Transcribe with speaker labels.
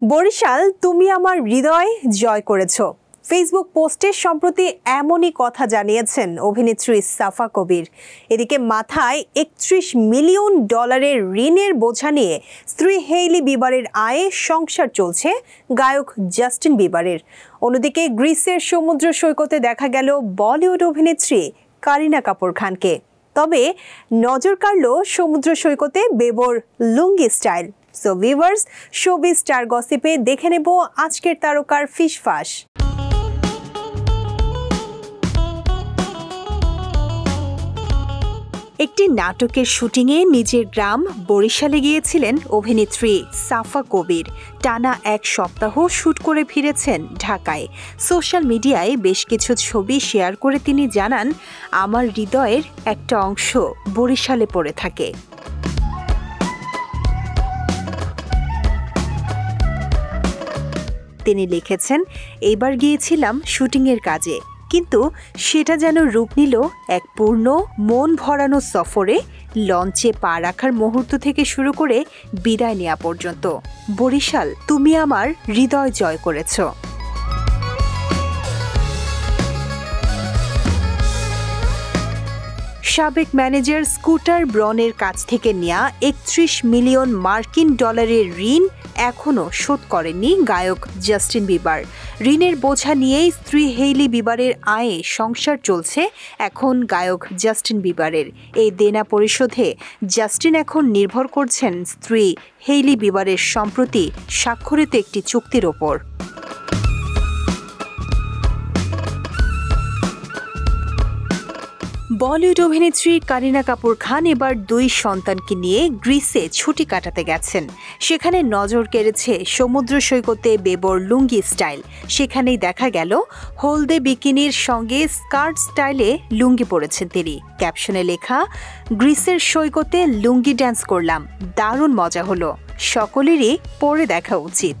Speaker 1: বরিশাল তুমি আমার হৃদয় জয় করেছো। ফেসবুক পোস্টে সম্প্রতি এমনই কথা জানিয়েছেন অভিনেত্রী সাফা কবির। এদিকে মাথায় $31 মিলিয়ন ঋণের বোঝা নিয়ে স্ত্রী হেইলি বিবারের আয়ে সংসার চলছে গায়ক জাস্টিন বিবারের। অন্যদিকে গ্রিসের সমুদ্র সৈকতে দেখা গেল বলিউড অভিনেত্রী কারিনা কাপুর খানকে। তবে নজর কাড়ল সমুদ্র সৈকতে বেবর lungi style. So viewers, showbiz star গসিপে দেখে নেব আজকের তারকার ফিসফাস। একটি নাটকের শুটিংয়ে নিজের গ্রাম বরিশালে গিয়েছিলেন অভিনেত্রী সাফা কবির। টানা এক সপ্তাহ শুট করে ফিরেছেন ঢাকায়। সোশ্যাল মিডিয়ায় বেশ কিছু ছবি শেয়ার করে তিনি জানান, আমার হৃদয়ের একটা অংশ বরিশালে পড়ে থাকে। তিনি লিখেছেন, এইবার গিয়েছিলাম শুটিংয়ের কাজে, কিন্তু সেটা যেন রূপ নিল এক পূর্ণ মন ভরানো সফরে। লঞ্চে পা রাখার মুহূর্ত থেকে শুরু করে বিদায় নেওয়া পর্যন্ত বরিশাল তুমি আমার হৃদয় জয় করেছ। সাবেক ম্যানেজার স্কুটার ব্রনের কাছ থেকে নেওয়া $31 মিলিয়ন ঋণ এখনও শোধ করেননি গায়ক জাস্টিন বিবার। ঋণের বোঝা নিয়েই স্ত্রী হেইলি বিবারের আয়ে সংসার চলছে এখন গায়ক জাস্টিন বিবারের। এই দেনা পরিশোধে জাস্টিন এখন নির্ভর করছেন স্ত্রী হেইলি বিবারের সম্প্রতি স্বাক্ষরিত একটি চুক্তির ওপর। বলিউড অভিনেত্রী কারিনা কাপুর খান এবার 2 সন্তানকে নিয়ে গ্রিসে ছুটি কাটাতে গেছেন। সেখানে নজর কেড়েছে সমুদ্র সৈকতে বেবর লুঙ্গি স্টাইল। সেখানেই দেখা গেল হলদে বিকিনির সঙ্গে স্কার্ট স্টাইলে লুঙ্গি পরেছেন তিনি। ক্যাপশনে লেখা, গ্রিসের সৈকতে লুঙ্গি ড্যান্স করলাম, দারুণ মজা হলো, সকলেরই পরে দেখা উচিত।